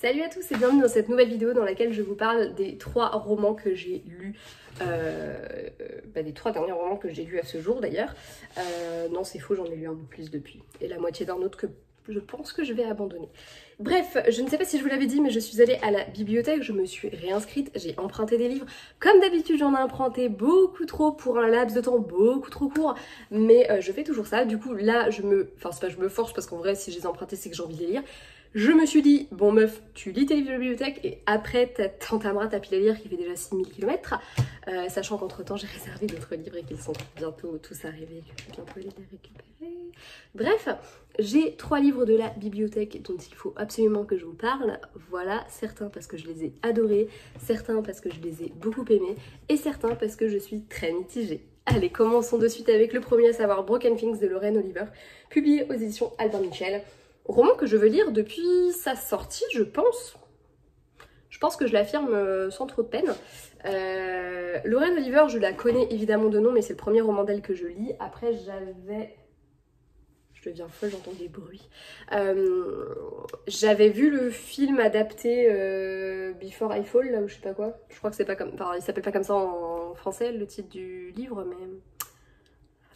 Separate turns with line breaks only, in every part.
Salut à tous et bienvenue dans cette nouvelle vidéo dans laquelle je vous parle des 3 romans que j'ai lus, des 3 derniers romans que j'ai lus à ce jour d'ailleurs. Non c'est faux, j'en ai lu un peu plus depuis, et la moitié d'un autre que je pense que je vais abandonner. Bref, je ne sais pas si je vous l'avais dit, mais je suis allée à la bibliothèque, je me suis réinscrite, j'ai emprunté des livres. Comme d'habitude, j'en ai emprunté beaucoup trop pour un laps de temps beaucoup trop court, mais je fais toujours ça. Du coup, là, c'est pas je me force parce qu'en vrai, si je les ai empruntés, c'est que j'ai envie de les lire. Je me suis dit, bon meuf, tu lis tes livres de la bibliothèque et après t'entameras ta pile à lire qui fait déjà 6000 km, sachant qu'entre temps j'ai réservé d'autres livres et qu'ils sont bientôt tous arrivés et que je vais bientôt aller les récupérer. Bref, j'ai 3 livres de la bibliothèque dont il faut absolument que je vous parle. Voilà, certains parce que je les ai adorés, certains parce que je les ai beaucoup aimés et certains parce que je suis très mitigée. Allez, commençons de suite avec le premier, à savoir Broken Things de Lorraine Oliver, publié aux éditions Albin Michel. Roman que je veux lire depuis sa sortie, je pense. Je pense que je l'affirme sans trop de peine. Lorraine Oliver, je la connais évidemment de nom, mais c'est le premier roman d'elle que je lis. Après, je deviens folle, j'entends des bruits. J'avais vu le film adapté Before I Fall, là, ou je sais pas quoi. Je crois que c'est pas comme... Enfin, il s'appelle pas comme ça en français, le titre du livre, mais...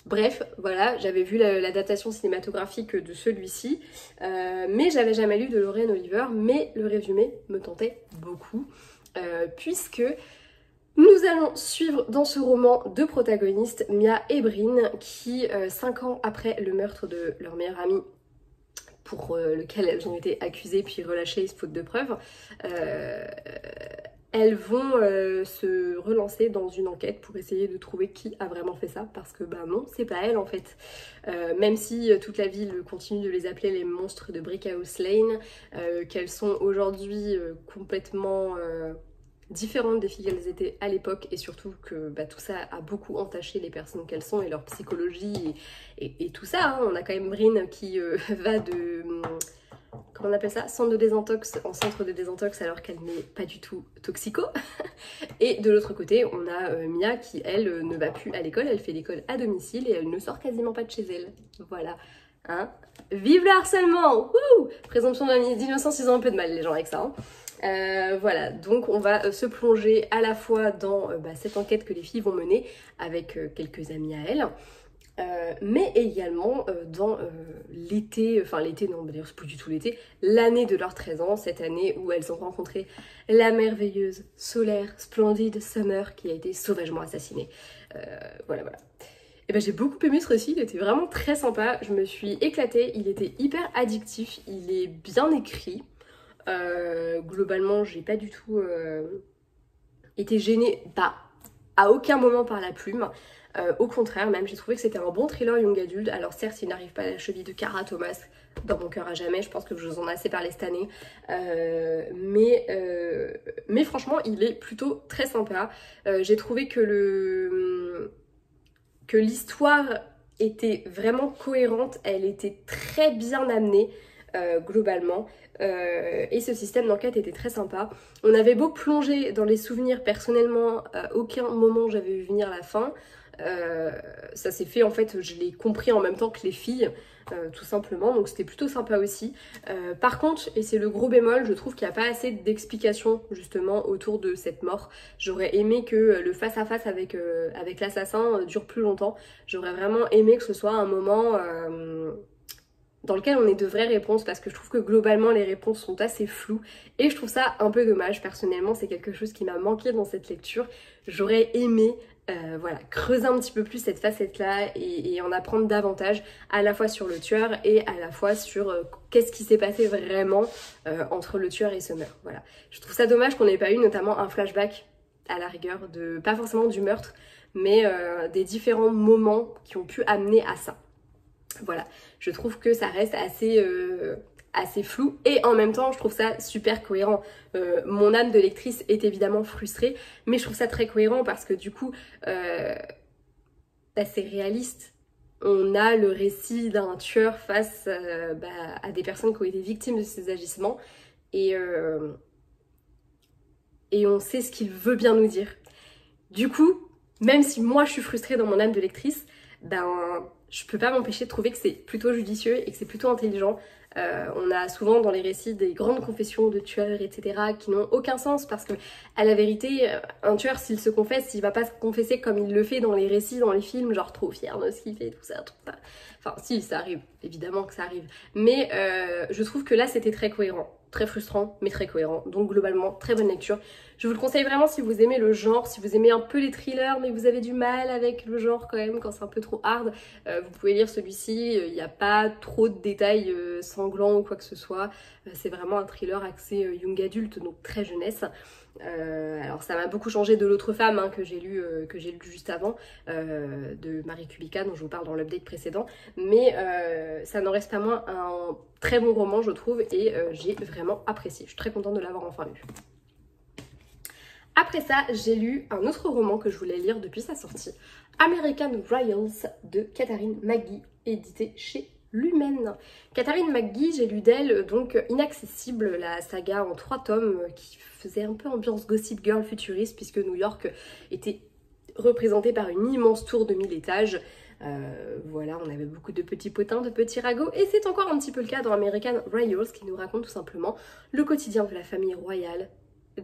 Bref, voilà, j'avais vu l'adaptation cinématographique de celui-ci, mais j'avais jamais lu de Lorraine Oliver, mais le résumé me tentait beaucoup, puisque nous allons suivre dans ce roman 2 protagonistes, Mia et Bryn, qui, 5 ans après le meurtre de leur meilleure amie, pour lequel elles ont été accusées puis relâchées faute de preuves, elles vont se relancer dans une enquête pour essayer de trouver qui a vraiment fait ça, parce que bah non, c'est pas elle en fait. Même si toute la ville continue de les appeler les monstres de Brickhouse Lane, qu'elles sont aujourd'hui complètement différentes des filles qu'elles étaient à l'époque, et surtout que bah, tout ça a beaucoup entaché les personnes qu'elles sont et leur psychologie et tout ça. Hein. On a quand même Bryn qui va de... comment on appelle ça, centre de désintox en centre de désintox alors qu'elle n'est pas du tout toxico. Et de l'autre côté, on a Mia qui, elle, ne va plus à l'école, elle fait l'école à domicile et elle ne sort quasiment pas de chez elle. Voilà. Hein, vive le harcèlement. Wouh, présomption d'innocence, ils ont un peu de mal les gens avec ça. Hein. Voilà, donc on va se plonger à la fois dans cette enquête que les filles vont mener avec quelques amis à elles. Mais également dans l'été, enfin l'été non, d'ailleurs c'est plus du tout l'été, l'année de leurs 13 ans, cette année où elles ont rencontré la merveilleuse, solaire, splendide Summer qui a été sauvagement assassinée. Voilà. Et ben j'ai beaucoup aimé ce récit, il était vraiment très sympa, je me suis éclatée, il était hyper addictif, il est bien écrit. Globalement j'ai pas du tout été gênée, à aucun moment par la plume. Au contraire même, j'ai trouvé que c'était un bon thriller young adulte. Alors certes il n'arrive pas à la cheville de Cara Thomas dans mon cœur à jamais, je pense que je vous en ai assez parlé cette année, mais franchement il est plutôt très sympa. J'ai trouvé que l'histoire était vraiment cohérente, elle était très bien amenée globalement. Et ce système d'enquête était très sympa. On avait beau plonger dans les souvenirs, personnellement à aucun moment j'avais vu venir la fin. Ça s'est fait en fait, je l'ai compris en même temps que les filles, tout simplement, donc c'était plutôt sympa aussi. Par contre, et c'est le gros bémol, je trouve qu'il n'y a pas assez d'explications justement autour de cette mort. J'aurais aimé que le face à face avec l'assassin dure plus longtemps. J'aurais vraiment aimé que ce soit un moment dans lequel on ait de vraies réponses, parce que je trouve que globalement les réponses sont assez floues et je trouve ça un peu dommage. Personnellement c'est quelque chose qui m'a manqué dans cette lecture. J'aurais aimé voilà, creuser un petit peu plus cette facette là et en apprendre davantage, à la fois sur le tueur et à la fois sur qu'est-ce qui s'est passé vraiment entre le tueur et Summer. Voilà. Je trouve ça dommage qu'on n'ait pas eu notamment un flashback à la rigueur, pas forcément du meurtre, mais des différents moments qui ont pu amener à ça. Voilà, je trouve que ça reste assez flou et en même temps je trouve ça super cohérent. Mon âme de lectrice est évidemment frustrée, mais je trouve ça très cohérent parce que du coup c'est réaliste. On a le récit d'un tueur face à des personnes qui ont été victimes de ses agissements et on sait ce qu'il veut bien nous dire. Du coup, même si moi je suis frustrée dans mon âme de lectrice, je peux pas m'empêcher de trouver que c'est plutôt judicieux et que c'est plutôt intelligent On a souvent dans les récits des grandes confessions de tueurs, etc. qui n'ont aucun sens parce que, à la vérité, un tueur, s'il se confesse, il va pas se confesser comme il le fait dans les récits, dans les films, genre trop fier de ce qu'il fait, tout ça, tout ça. Enfin, si, ça arrive, évidemment que ça arrive. Mais je trouve que là, c'était très cohérent. Très frustrant, mais très cohérent. Donc globalement, très bonne lecture. Je vous le conseille vraiment si vous aimez le genre, si vous aimez un peu les thrillers, mais vous avez du mal avec le genre quand même, quand c'est un peu trop hard, vous pouvez lire celui-ci. Il n'y a pas trop de détails sanglants ou quoi que ce soit. C'est vraiment un thriller axé young adulte, donc très jeunesse. Alors ça m'a beaucoup changé de l'autre femme hein, que j'ai lu juste avant, de Marie Kubica dont je vous parle dans l'update précédent, mais ça n'en reste pas moins un très bon roman je trouve et j'ai vraiment apprécié, je suis très contente de l'avoir enfin lu. Après ça j'ai lu un autre roman que je voulais lire depuis sa sortie, American Royals de Katharine McGee, édité chez Lumen. Katharine McGee, j'ai lu d'elle donc Inaccessible, la saga en 3 tomes qui faisait un peu ambiance Gossip Girl futuriste puisque New York était représentée par une immense tour de 1000 étages. Voilà, on avait beaucoup de petits potins, de petits ragots et c'est encore un petit peu le cas dans American Royals qui nous raconte tout simplement le quotidien de la famille royale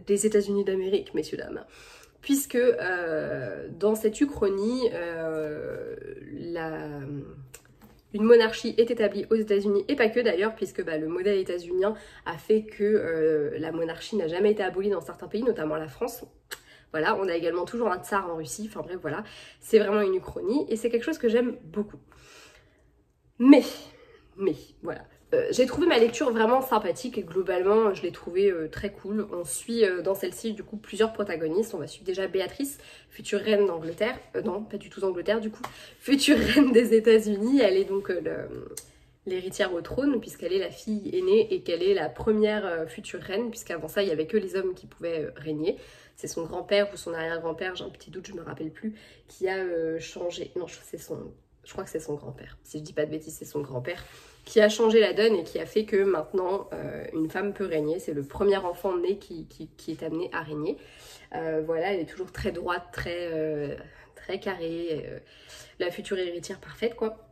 des États-Unis d'Amérique, messieurs dames. Puisque dans cette uchronie, une monarchie est établie aux États-Unis et pas que d'ailleurs, puisque le modèle états-unien a fait que la monarchie n'a jamais été abolie dans certains pays, notamment la France. Voilà, on a également toujours un tsar en Russie, enfin bref, voilà, c'est vraiment une uchronie et c'est quelque chose que j'aime beaucoup. Mais, voilà. J'ai trouvé ma lecture vraiment sympathique et globalement je l'ai trouvée très cool. On suit dans celle-ci du coup plusieurs protagonistes. On va suivre déjà Béatrice, future reine d'Angleterre, non pas du tout d'Angleterre du coup, future reine des États-Unis. Elle est donc l'héritière au trône puisqu'elle est la fille aînée et qu'elle est la première future reine puisqu'avant ça il n'y avait que les hommes qui pouvaient régner. C'est son grand-père ou son arrière-grand-père, j'ai un petit doute, je me rappelle plus, qui a changé. Non, je crois que c'est son grand-père. Si je dis pas de bêtises, c'est son grand-père qui a changé la donne et qui a fait que maintenant une femme peut régner. C'est le premier enfant né qui est amené à régner. Voilà, elle est toujours très droite, très carrée, la future héritière parfaite quoi.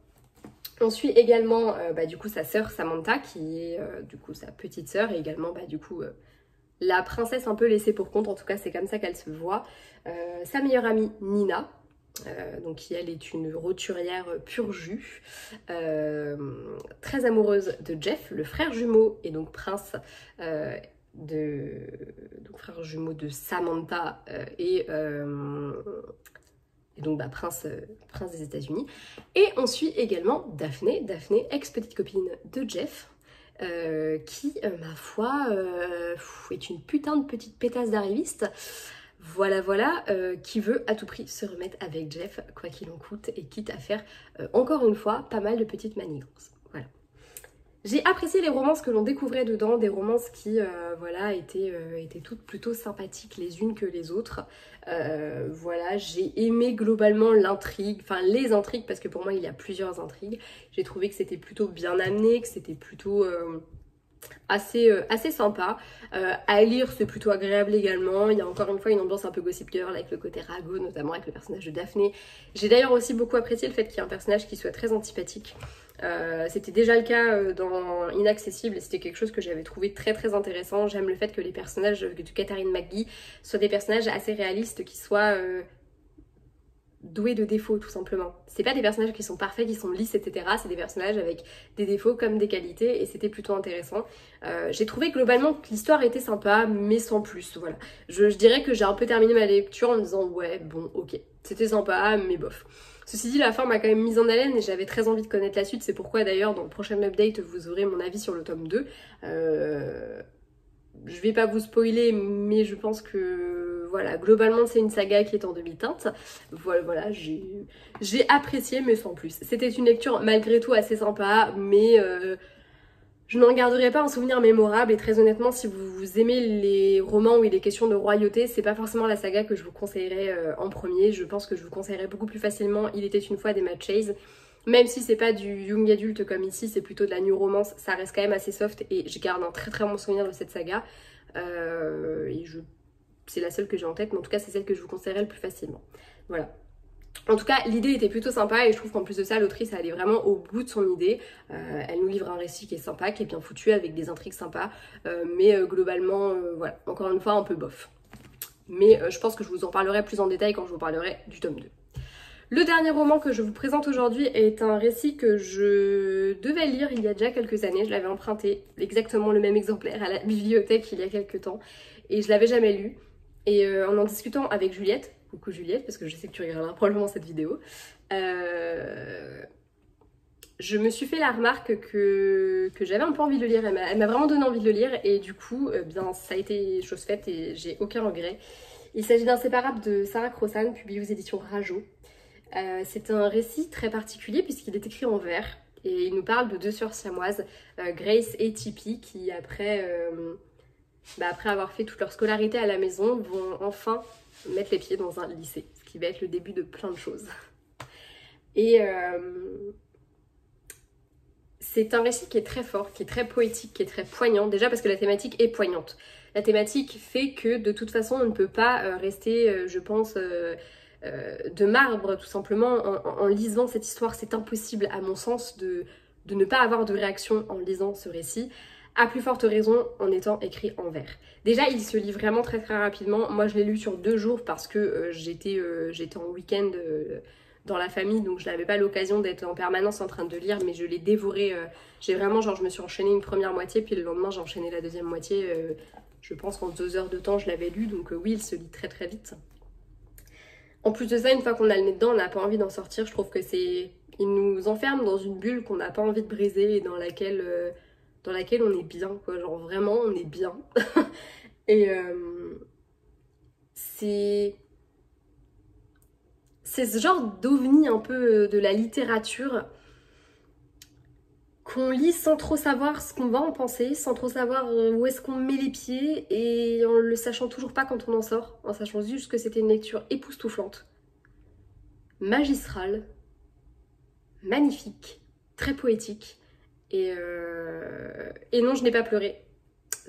On suit également du coup sa sœur Samantha qui est du coup sa petite sœur et également du coup la princesse un peu laissée pour compte, en tout cas c'est comme ça qu'elle se voit. Sa meilleure amie Nina, donc qui elle est une roturière pur jus, très amoureuse de Jeff, le frère jumeau et donc prince frère jumeau de Samantha et donc prince des États-Unis. Et on suit également Daphné, ex-petite copine de Jeff, qui, ma foi, est une putain de petite pétasse d'arriviste. Voilà, qui veut à tout prix se remettre avec Jeff, quoi qu'il en coûte, et quitte à faire, encore une fois, pas mal de petites manigances. Voilà. J'ai apprécié les romances que l'on découvrait dedans, des romances qui, étaient toutes plutôt sympathiques les unes que les autres. Voilà, j'ai aimé globalement l'intrigue, enfin les intrigues, parce que pour moi il y a plusieurs intrigues. J'ai trouvé que c'était plutôt bien amené, que c'était plutôt assez sympa. À lire, c'est plutôt agréable également. Il y a encore une fois une ambiance un peu Gossip Girl avec le côté ragot, notamment avec le personnage de Daphné. J'ai d'ailleurs aussi beaucoup apprécié le fait qu'il y ait un personnage qui soit très antipathique. C'était déjà le cas dans Inaccessible et c'était quelque chose que j'avais trouvé très intéressant. J'aime le fait que les personnages de Katharine McGee soient des personnages assez réalistes, qui soient doués de défauts tout simplement. C'est pas des personnages qui sont parfaits, qui sont lisses, etc. C'est des personnages avec des défauts comme des qualités et c'était plutôt intéressant. J'ai trouvé globalement que l'histoire était sympa mais sans plus, voilà. Je dirais que j'ai un peu terminé ma lecture en me disant ouais bon ok, c'était sympa mais bof. Ceci dit, la fin m'a quand même mise en haleine et j'avais très envie de connaître la suite. C'est pourquoi d'ailleurs dans le prochain update vous aurez mon avis sur le tome 2. Je vais pas vous spoiler mais je pense que voilà, globalement c'est une saga qui est en demi-teinte. Voilà, j'ai apprécié mais sans plus. C'était une lecture malgré tout assez sympa mais je n'en garderai pas un souvenir mémorable et très honnêtement si vous aimez les romans où il est question de royauté, c'est pas forcément la saga que je vous conseillerais en premier. Je pense que je vous conseillerais beaucoup plus facilement Il était une fois des Mad Chase. Même si c'est pas du young adulte comme ici, c'est plutôt de la new romance, ça reste quand même assez soft et je garde un très bon souvenir de cette saga. C'est la seule que j'ai en tête, mais en tout cas c'est celle que je vous conseillerais le plus facilement. Voilà. En tout cas, l'idée était plutôt sympa et je trouve qu'en plus de ça, l'autrice elle est vraiment au bout de son idée. Elle nous livre un récit qui est sympa, qui est bien foutu, avec des intrigues sympas, mais globalement, voilà, encore une fois, un peu bof. Mais je pense que je vous en parlerai plus en détail quand je vous parlerai du tome 2. Le dernier roman que je vous présente aujourd'hui est un récit que je devais lire il y a déjà quelques années. Je l'avais emprunté, exactement le même exemplaire, à la bibliothèque il y a quelques temps, et je l'avais jamais lu. Et en discutant avec Juliette, coucou Juliette, parce que je sais que tu regarderas probablement cette vidéo, je me suis fait la remarque que j'avais un peu envie de le lire. Elle m'a vraiment donné envie de le lire, et du coup, bien, ça a été chose faite et j'ai aucun regret. Il s'agit d'Inséparable de Sarah Crossan, publié aux éditions Rajo. C'est un récit très particulier puisqu'il est écrit en vers et il nous parle de deux sœurs siamoises, Grace et Tippi, qui après avoir fait toute leur scolarité à la maison vont enfin mettre les pieds dans un lycée, ce qui va être le début de plein de choses. Et c'est un récit qui est très fort, qui est très poétique, qui est très poignant, déjà parce que la thématique est poignante. La thématique fait que de toute façon on ne peut pas rester, je pense, de marbre tout simplement en lisant cette histoire. C'est impossible à mon sens de ne pas avoir de réaction en lisant ce récit, à plus forte raison en étant écrit en vers. Déjà il se lit vraiment très très rapidement. Moi je l'ai lu sur 2 jours parce que j'étais en week-end dans la famille, donc je n'avais pas l'occasion d'être en permanence en train de lire, mais je l'ai dévoré. J'ai vraiment, genre je me suis enchaînée une première moitié, puis le lendemain j'ai enchaîné la deuxième moitié. Je pense qu'en 2 heures de temps je l'avais lu, donc oui, il se lit très très vite. En plus de ça, une fois qu'on a le nez dedans, on n'a pas envie d'en sortir. Je trouve que c'est... Il nous enferme dans une bulle qu'on n'a pas envie de briser et dans laquelle on est bien, quoi. Genre vraiment, on est bien. Et c'est ce genre d'ovni un peu de la littérature qu'on lit sans trop savoir ce qu'on va en penser, sans trop savoir où est-ce qu'on met les pieds, et en le sachant toujours pas quand on en sort, en sachant juste que c'était une lecture époustouflante, magistrale, magnifique, très poétique, et non, je n'ai pas pleuré.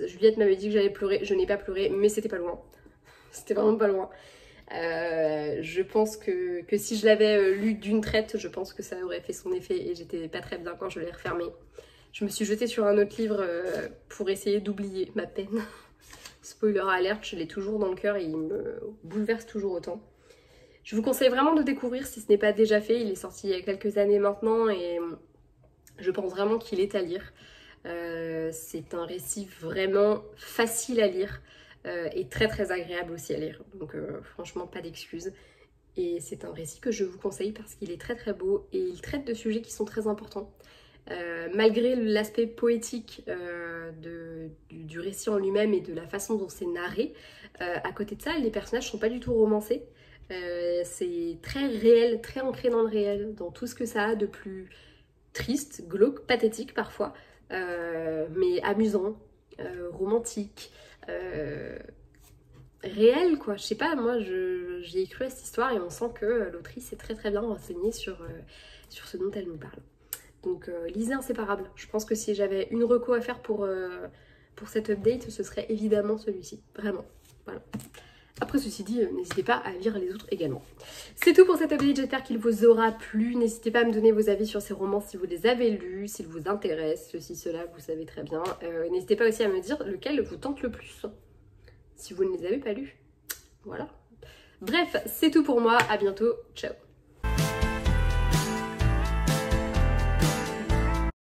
Juliette m'avait dit que j'allais pleurer, je n'ai pas pleuré, mais c'était pas loin, c'était vraiment pas loin. Je pense que si je l'avais lu d'une traite, je pense que ça aurait fait son effet et j'étais pas très bien quand je l'ai refermé. Je me suis jetée sur un autre livre pour essayer d'oublier ma peine. Spoiler alert, je l'ai toujours dans le cœur et il me bouleverse toujours autant. Je vous conseille vraiment de découvrir si ce n'est pas déjà fait. Il est sorti il y a quelques années maintenant et je pense vraiment qu'il est à lire. C'est un récit vraiment facile à lire. Et très très agréable aussi à lire, donc franchement pas d'excuses. Et c'est un récit que je vous conseille parce qu'il est très très beau et il traite de sujets qui sont très importants. Malgré l'aspect poétique du récit en lui-même et de la façon dont c'est narré, à côté de ça, les personnages sont pas du tout romancés. C'est très réel, très ancré dans le réel, dans tout ce que ça a de plus triste, glauque, pathétique parfois, mais amusant, romantique. Réel quoi, je sais pas, moi j'y ai cru à cette histoire et on sent que l'autrice est très très bien renseignée sur ce dont elle nous parle. Donc lisez Inséparable, je pense que si j'avais une reco à faire pour cette update, ce serait évidemment celui-ci, vraiment, voilà. Après ceci dit, n'hésitez pas à lire les autres également. C'est tout pour cette update, j'espère qu'il vous aura plu. N'hésitez pas à me donner vos avis sur ces romans si vous les avez lus, s'ils vous intéressent, ceci, cela, vous savez très bien. N'hésitez pas aussi à me dire lequel vous tente le plus, si vous ne les avez pas lus. Voilà. Bref, c'est tout pour moi, à bientôt, ciao.